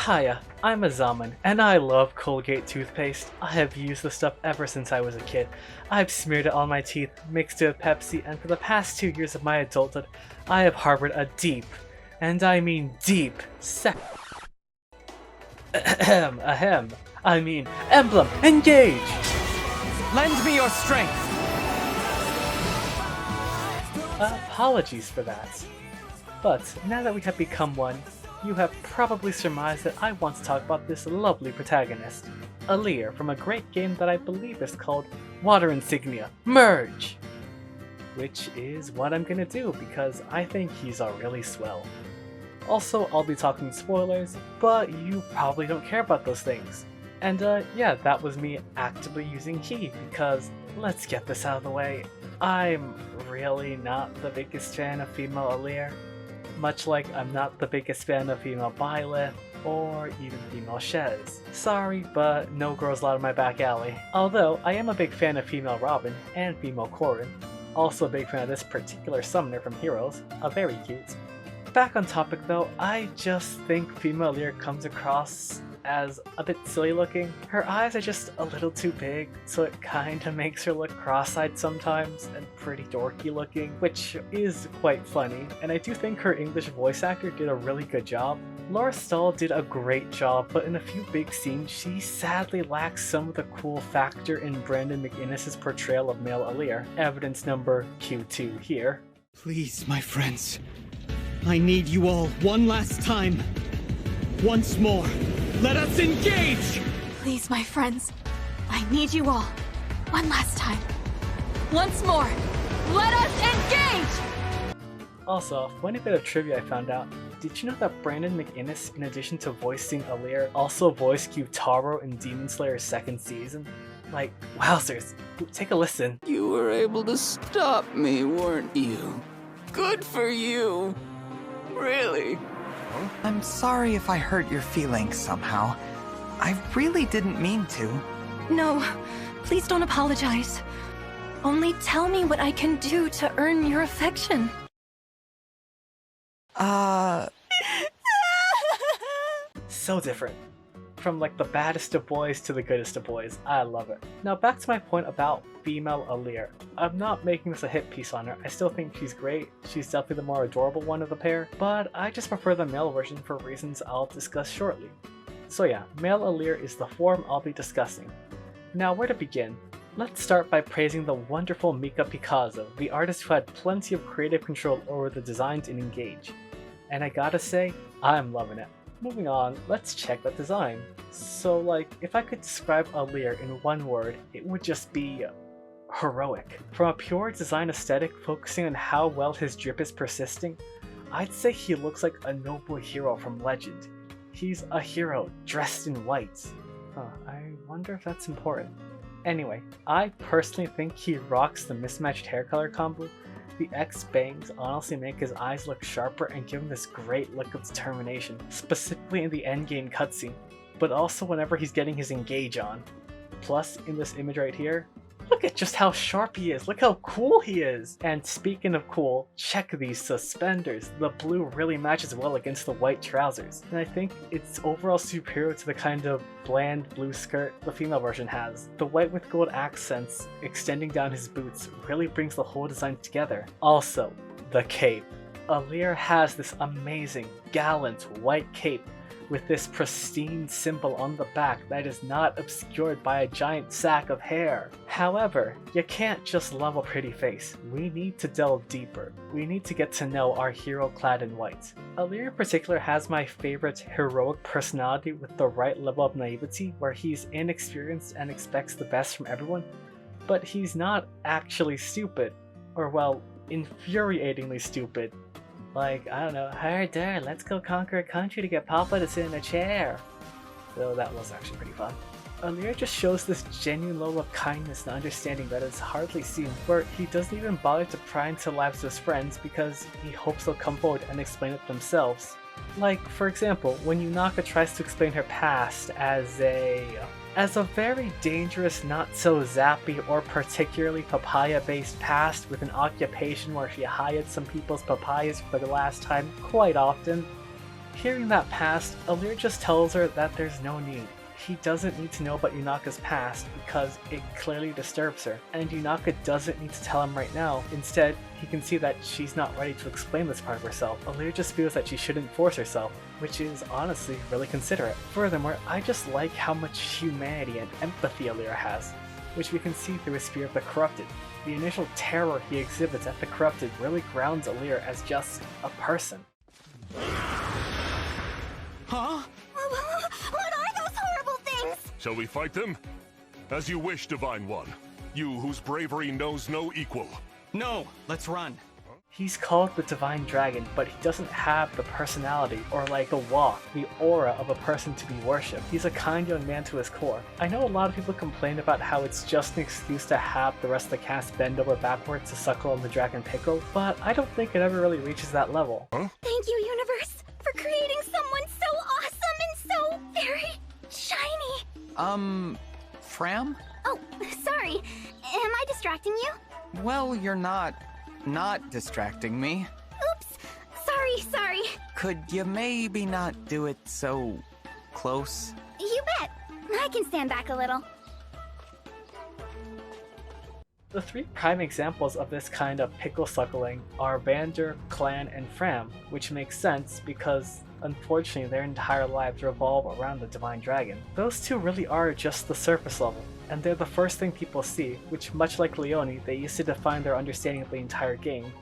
Hiya, I'm a Zamen, and I love Colgate toothpaste. I have used this stuff ever since I was a kid. I've smeared it on my teeth, mixed it with Pepsi, and for the past 2 years of my adulthood, I have harbored a deep, and I mean deep, Emblem, engage! Lend me your strength! Apologies for that. But now that we have become one, you have probably surmised that I want to talk about this lovely protagonist, Alear, from a great game that I believe is called Water Insignia Merge! Which is what I'm gonna do because I think he's a really swell. Also, I'll be talking spoilers, but you probably don't care about those things. And yeah, that was me actively using he because, let's get this out of the way, I'm really not the biggest fan of female Alear. Much like I'm not the biggest fan of female Byleth, or even female Shez. Sorry, but no girls allowed in my back alley. Although, I am a big fan of female Robin and female Corrin. Also a big fan of this particular summoner from Heroes, a very cute. Back on topic though, I just think female Alear comes across as a bit silly looking. Her eyes are just a little too big, so it kinda makes her look cross-eyed sometimes and pretty dorky looking, which is quite funny, and I do think her English voice actor did a really good job. Laura Stahl did a great job, but in a few big scenes, she sadly lacks some of the cool factor in Brandon McInnes's portrayal of male Alear. Evidence number Q2 here. Please, my friends, I need you all one last time. Once more. Let us engage! Please, my friends, I need you all. One last time. Once more, let us engage! Also, funny bit of trivia I found out. Did you know that Brandon McInnes, in addition to voicing Alear, also voiced Gyutaro in Demon Slayer's second season? Like, wowzers, take a listen. You were able to stop me, weren't you? Good for you. Really. I'm sorry if I hurt your feelings somehow. I really didn't mean to. No, please don't apologize. Only tell me what I can do to earn your affection. So different. From like the baddest of boys to the goodest of boys. I love it. Now back to my point about female Alear. I'm not making this a hit piece on her. I still think she's great. She's definitely the more adorable one of the pair, but I just prefer the male version for reasons I'll discuss shortly. So yeah, male Alear is the form I'll be discussing. Now where to begin? Let's start by praising the wonderful Mika Picasso, the artist who had plenty of creative control over the designs in Engage. And I gotta say, I'm loving it. Moving on, let's check the design. So like, if I could describe Alear in one word, it would just be heroic. From a pure design aesthetic focusing on how well his drip is persisting, I'd say he looks like a noble hero from Legend. He's a hero dressed in white. I wonder if that's important. Anyway, I personally think he rocks the mismatched hair color combo. The X bangs honestly make his eyes look sharper and give him this great look of determination, specifically in the endgame cutscene, but also whenever he's getting his engage on. Plus, in this image right here, look at just how sharp he is, look how cool he is! And speaking of cool, check these suspenders. The blue really matches well against the white trousers, and I think it's overall superior to the kind of bland blue skirt the female version has. The white with gold accents extending down his boots really brings the whole design together. Also, the cape. Alear has this amazing, gallant white cape with this pristine symbol on the back that is not obscured by a giant sack of hair. However, you can't just love a pretty face. We need to delve deeper. We need to get to know our hero clad in white. Alear in particular has my favorite heroic personality with the right level of naivety where he's inexperienced and expects the best from everyone, but he's not actually stupid. Or well, infuriatingly stupid. Like, I don't know, harder, let's go conquer a country to get Papa to sit in a chair. Though that was actually pretty fun. Alear just shows this genuine level of kindness and understanding that is hardly seen, where he doesn't even bother to pry into the lives of his friends because he hopes they'll come forward and explain it themselves. Like, for example, when Yunaka tries to explain her past as a very dangerous, not so zappy or particularly papaya-based past with an occupation where she hired some people's papayas for the last time quite often, Hearing that past, Alear just tells her that there's no need. He doesn't need to know about Yunaka's past because it clearly disturbs her, and Yunaka doesn't need to tell him right now. Instead, he can see that she's not ready to explain this part of herself. Alear just feels that she shouldn't force herself, which is honestly really considerate. Furthermore, I just like how much humanity and empathy Alear has, which we can see through his fear of the corrupted. The initial terror he exhibits at the corrupted really grounds Alear as just a person. Huh? What are those horrible things? Shall we fight them? As you wish, Divine One. You whose bravery knows no equal. No, let's run. He's called the Divine Dragon, but he doesn't have the personality or like the walk, the aura of a person to be worshipped. He's a kind young man to his core. I know a lot of people complain about how it's just an excuse to have the rest of the cast bend over backwards to suckle on the dragon pickle, but I don't think it ever really reaches that level. Huh? Thank you, Universe, for creating someone so awesome and so very shiny. Fram? Oh, sorry. Am I distracting you? Well, you're not distracting me. Oops. Sorry. Could you maybe not do it so close? You bet. I can stand back a little. The three prime examples of this kind of pickle suckling are Vander, Clan, and Fram, which makes sense because unfortunately their entire lives revolve around the Divine Dragon. Those two really are just the surface level, and they're the first thing people see, which much like Leone, they used to define their understanding of the entire game,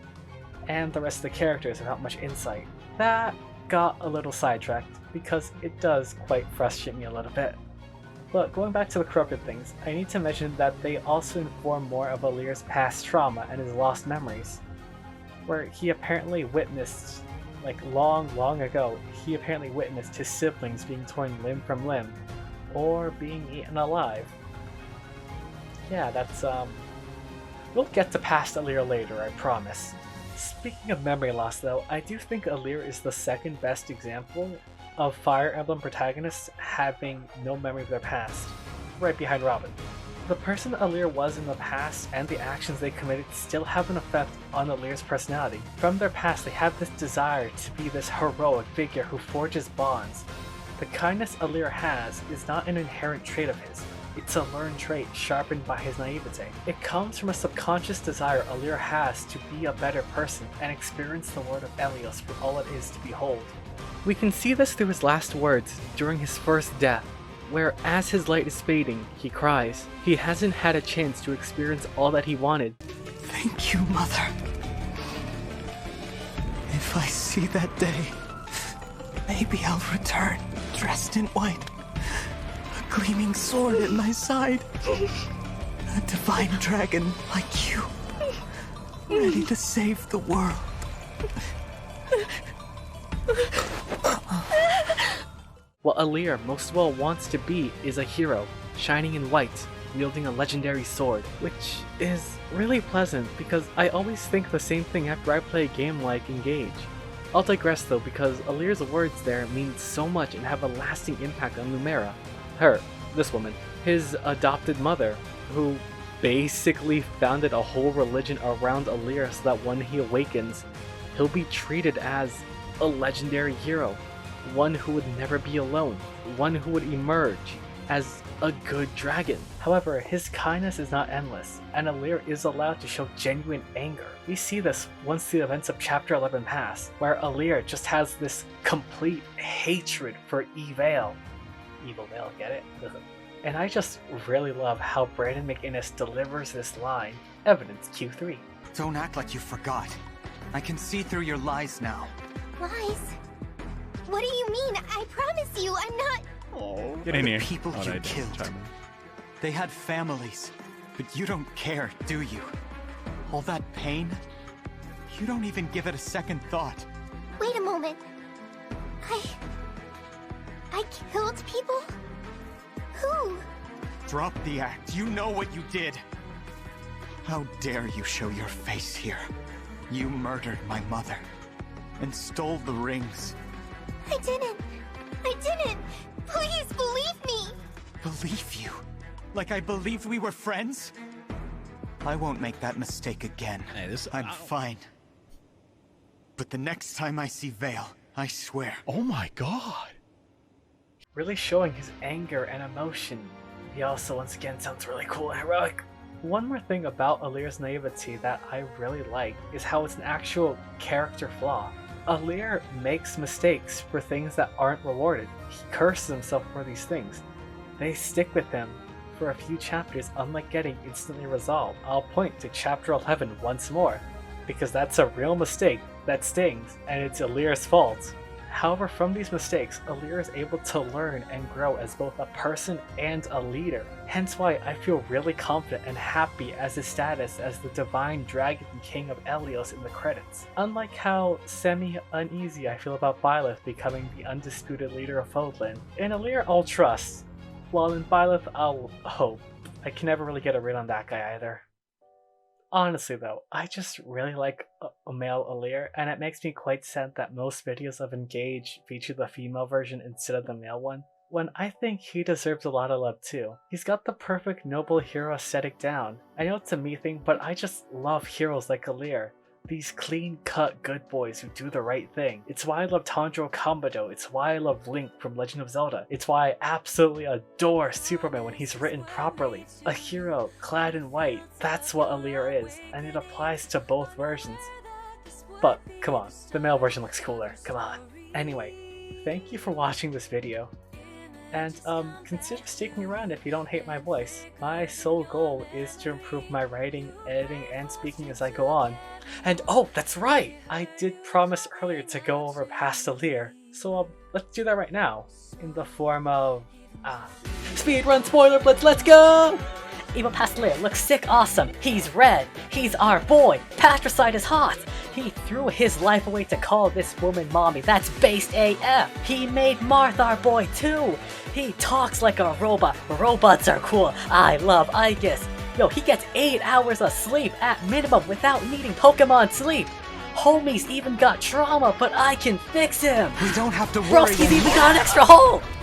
and the rest of the characters without much insight. That got a little sidetracked, because it does quite frustrate me a little bit. But going back to the corrupted things, I need to mention that they also inform more of Alear's past trauma and his lost memories, where he apparently witnessed, like long ago, he apparently witnessed his siblings being torn limb from limb, or being eaten alive. Yeah, that's, we'll get to past Alear later, I promise. Speaking of memory loss though, I do think Alear is the second best example of Fire Emblem protagonists having no memory of their past, right behind Robin. The person Alear was in the past and the actions they committed still have an effect on Alear's personality. From their past, they have this desire to be this heroic figure who forges bonds. The kindness Alear has is not an inherent trait of his. It's a learned trait sharpened by his naivete. It comes from a subconscious desire Alear has to be a better person and experience the world of Elios for all it is to behold. We can see this through his last words during his first death, where as his light is fading, he cries. He hasn't had a chance to experience all that he wanted. Thank you, Mother. If I see that day, maybe I'll return, dressed in white, a gleaming sword at my side, a divine dragon like you, ready to save the world. What Alear most of all wants to be is a hero, shining in white, wielding a legendary sword, which is really pleasant because I always think the same thing after I play a game like Engage. I'll digress though because Alear's words there mean so much and have a lasting impact on Lumera. Her, this woman, his adopted mother, who basically founded a whole religion around Alear so that when he awakens, he'll be treated as a legendary hero. One who would never be alone, one who would emerge as a good dragon. However, his kindness is not endless, and Alear is allowed to show genuine anger. We see this once the events of Chapter 11 pass, where Alear just has this complete hatred for Evil Veil, get it? And I just really love how Brandon McInnes delivers this line, evidence Q3. Don't act like you forgot. I can see through your lies now. Lies? What do you mean? I promise you, I'm not... Oh, Get in here. People you killed. They had families, but you don't care, do you? All that pain? You don't even give it a second thought. Wait a moment. I killed people? Who? Drop the act. You know what you did. How dare you show your face here? You murdered my mother and stole the rings. I didn't. Please believe me. Believe you? Like I believed we were friends? I won't make that mistake again. Hey, I'm fine. But the next time I see Vale, I swear. Oh my god. Really showing his anger and emotion. He also once again sounds really cool and heroic. One more thing about Alear's naivety that I really like is how it's an actual character flaw. Alear makes mistakes for things that aren't rewarded. He curses himself for these things. They stick with him for a few chapters, unlike getting instantly resolved. I'll point to chapter 11 once more, because that's a real mistake that stings, and it's Alear's fault. However, from these mistakes, Alear is able to learn and grow as both a person and a leader. Hence why I feel really confident and happy as his status as the Divine Dragon King of Elyos in the credits. Unlike how semi-uneasy I feel about Byleth becoming the undisputed leader of Fodlan. In Alear I'll trust, while in Byleth I'll hope. I can never really get a read on that guy either. Honestly though, I just really like a male Alear, and it makes me quite sad that most videos of Engage feature the female version instead of the male one, when I think he deserves a lot of love too. He's got the perfect noble hero aesthetic down. I know it's a me thing, but I just love heroes like Alear. These clean-cut good boys who do the right thing. It's why I love Tanjiro Kamado, it's why I love Link from Legend of Zelda. It's why I absolutely adore Superman when he's written properly. A hero clad in white, that's what Alear is, and it applies to both versions. But, come on, the male version looks cooler, come on. Anyway, thank you for watching this video. And consider sticking around if you don't hate my voice. My sole goal is to improve my writing, editing, and speaking as I go on. And oh, that's right! I did promise earlier to go over past Alear, so let's do that right now. In the form of... Speedrun spoiler blitz, let's go! Evil past Alear looks sick awesome. He's red. He's our boy. Patricide is hot. He threw his life away to call this woman mommy. That's based AF. He made Marth our boy too. He talks like a robot. Robots are cool. I love Aegis. Yo, he gets 8 hours of sleep at minimum without needing Pokemon sleep. Homie's even got trauma, but I can fix him. We don't have to worry Broski's even got an extra hole.